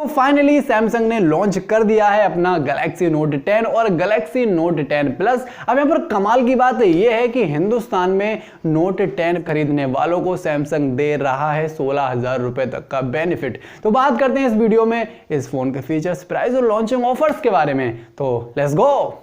तो finally Samsung ने launch कर दिया है अपना गैलेक्सी नोट 10 और गैलेक्सी नोट 10 प्लस। अब यहां पर कमाल की बात यह है कि हिंदुस्तान में नोट 10 खरीदने वालों को सैमसंग दे रहा है 16,000 रुपए तक का बेनिफिट। तो बात करते हैं इस वीडियो में इस फोन के फीचर्स, प्राइस और लॉन्चिंग ऑफर्स के बारे में। तो लेट्स गो।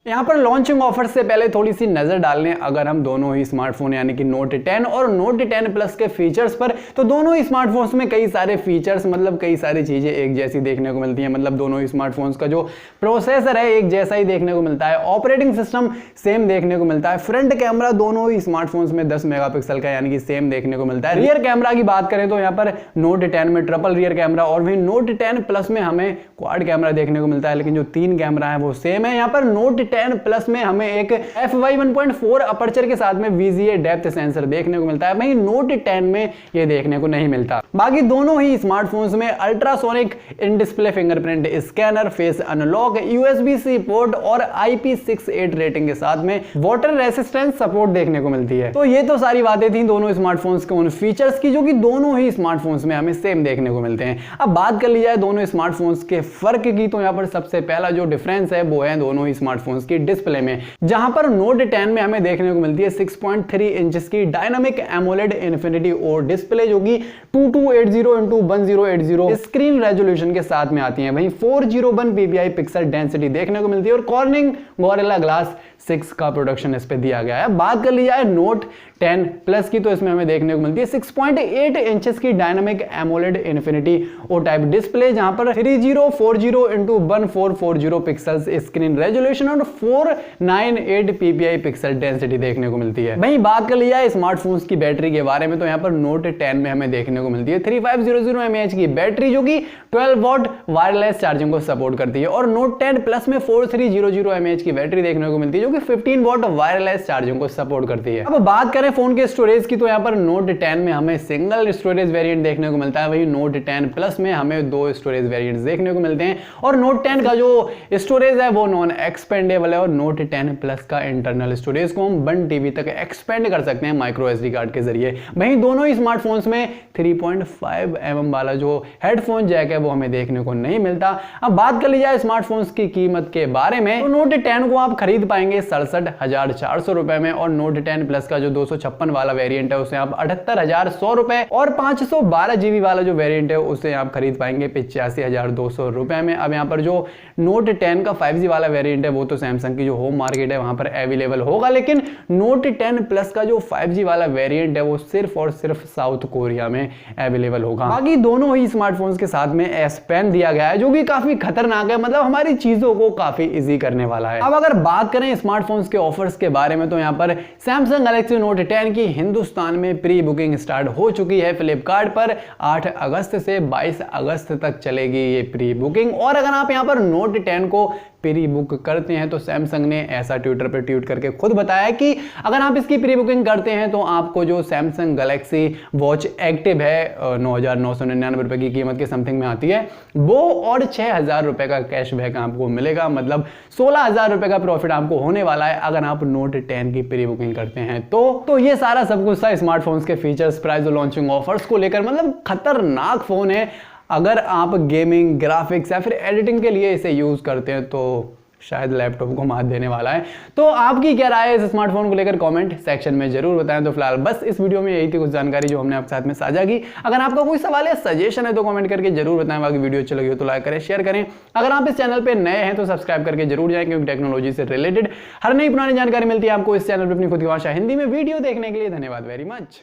यहां पर लॉन्चिंग ऑफर से पहले थोड़ी सी नजर डाल लें अगर हम दोनों ही स्मार्टफोन यानी कि नोट 10 और नोट 10 प्लस के फीचर्स पर, तो दोनों ही स्मार्टफोन्स में कई सारे फीचर्स मतलब कई सारी चीजें एक जैसी देखने को मिलती हैं। मतलब दोनों ही स्मार्टफोन्स का जो प्रोसेसर है एक जैसा ही देखने को मिलता है, ऑपरेटिंग सिस्टम सेम देखने को मिलता है, फ्रंट कैमरा दोनों ही स्मार्टफोन्स में 10 मेगापिक्सल का यानी कि सेम देखने को मिलता है। रियर कैमरा की बात करें तो यहाँ पर नोट 10 में ट्रिपल रियर कैमरा और वहीं नोट 10 प्लस में हमें क्वाड कैमरा देखने को मिलता है, लेकिन जो 3 कैमरा है वो सेम है। यहाँ पर नोट 10 प्लस में हमें एक f/1.4 अपर्चर के साथ में VGA डेप्थ सेंसर देखने को मिलता है, वहीं नोट 10 में ये देखने को नहीं मिलता। बाकी दोनों ही स्मार्टफोन्स में ultrasonic in display fingerprint scanner, face unlock, USB-C port और IP68 रेटिंग के साथ में वाटर रेसिस्टेंस सपोर्ट देखने को मिलती है। तो ये तो सारी बातें थी दोनों स्मार्टफोन्स के उन फीचर्स की जो कि दोनों ही स्मार्टफोन्स में हमें सेम देखने को मिलते हैं। अब बात कर ली जाए दोनों स्मार्टफोन्स के फर्क की, तो यहाँ पर सबसे पहला जो डिफरेंस है वो है दोनों ही स्मार्टफोन्स की डिस्प्ले में, जहां पर नोट 10 में हमें देखने को मिलती है 6.3 इंचेस की dynamic AMOLED infinity O display जो कि 2280x1080 स्क्रीन रेजोल्यूशन के साथ में आती है। वहीं 401 ppi पिक्सल डेंसिटी देखने को मिलती है और कॉर्निंग गोरिल्ला ग्लास 6 का प्रोडक्शन इस पे दिया गया है। बात कर ली जाए नोट 10 प्लस की, तो इसमें हमें देखने को मिलती है 6.8 इंचेस की dynamic AMOLED infinity O type display, जहां पर 3040x1440 पिक्सल्स स्क्रीन रेजोल्यूशन और 498 ppi पिक्सल डेंसिटी देखने को मिलती है। वहीं बात कर ली जाए स्मार्टफोन्स की बैटरी के बारे में, तो यहां पर नोट 10 में हमें देखने को मिलती है 3500 mAh की बैटरी जो कि 12 वॉट वायरलेस चार्जिंग को सपोर्ट करती है, और नोट 10 प्लस में 4300 mAh की बैटरी देखने को मिलती है जो कि 15 वॉट वायरलेस चार्जिंग को सपोर्ट करती है। अब बात करें फोन के स्टोरेज की, तो यहां पर नोट 10 में हमें सिंगल स्टोरेज वेरिएंट देखने को मिलता है, वहीं नोट 10 प्लस में हमें 2 स्टोरेज वेरिएंट्स देखने को मिलते हैं। और नोट 10 का जो स्टोरेज है वो नॉन एक्सपेंडेबल है, और नोट 10 प्लस का इंटरनल स्टोरेज को हम 1 TB तक एक्सपेंड कर सकते हैं माइक्रो SD कार्ड के जरिए। वहीं दोनों ही स्मार्टफोन्स में 3.5 mm वाला जो हेडफोन जैक है वो हमें देखने को नहीं मिलता। अब बात कर ली जाए स्मार्टफोन्स की कीमत के बारे में, तो नोट 10 को आप खरीद पाएंगे 67,400 रुपए में, और नोट 10 प्लस का जो 256 वाला वेरिएंट है उसे आप 78,100 रुपए, और 512 GB वाला जो वेरिएंट है उसे आप खरीद पाएंगे 85,200 रुपए में। अब यहाँ पर जो नोट 10 का 5G वाला वेरिएंट है वो तो सैमसंग की जो होम मार्केट है वहां पर अवेलेबल होगा, लेकिन नोट 10 प्लस का जो 5G वाला वेरिएंट है वो सिर्फ और सिर्फ साउथ कोरिया में अवेलेबल होगा। बाकी दोनों ही स्मार्टफोन्स के साथ में S Pen दिया गया है जो कि काफी खतरनाक है, मतलब हमारी चीजों को काफी इजी करने वाला है। अब अगर बात करें स्मार्टफोन्स के ऑफर्स के बारे में, तो यहाँ पर सैमसंग गैलेक्सी नोट 10 की हिंदुस्तान में प्री बुकिंग स्टार्ट हो चुकी है। फ्लिपकार्ट पर 8 अगस्त से 22 अगस्त तक चलेगी ये प्री बुकिंग, और अगर आप यहाँ पर नोट 10 को प्री बुक करते हैं तो सैमसंग ने ऐसा ट्विटर पर ट्वीट करके खुद बताया कि अगर आप इसकी प्री बुकिंग करते हैं तो आपको जो सैमसंग गैलेक्सी वॉच एक्टिव है 9,999 रुपए की कीमत के समथिंग में आती है वो, और 6,000 रुपए का कैशबैक आपको मिलेगा, मतलब 16,000 रुपए का प्रॉफिट आपको होने वाला है अगर आप नोट 10 की प्री बुकिंग करते हैं। तो ये सारा सब कुछ था स्मार्टफोन्स के फीचर्स, प्राइस और लॉन्चिंग ऑफर्स को लेकर। मतलब खतरनाक फोन है, अगर आप गेमिंग, ग्राफिक्स या फिर एडिटिंग के लिए इसे यूज करते हैं तो शायद लैपटॉप को मात देने वाला है। तो आपकी क्या राय है इस स्मार्टफोन को लेकर कमेंट सेक्शन में जरूर बताएं। तो फिलहाल बस इस वीडियो में यही थी कुछ जानकारी जो हमने आपके साथ में साझा की। अगर आपका कोई सवाल या सजेशन है तो कमेंट करके जरूर बताएं। बाकी वीडियो अच्छी लगी हो तो लाइक करें, शेयर करें। अगर आप इस चैनल पे नए हैं तो सब्सक्राइब करके जरूर जाएं, क्योंकि टेक्नोलॉजी से रिलेटेड हर नई पुरानी जानकारी मिलती है आपको इस चैनल पर अपनी खुद की भाषा हिंदी में। वीडियो देखने के लिए धन्यवाद वेरी मच।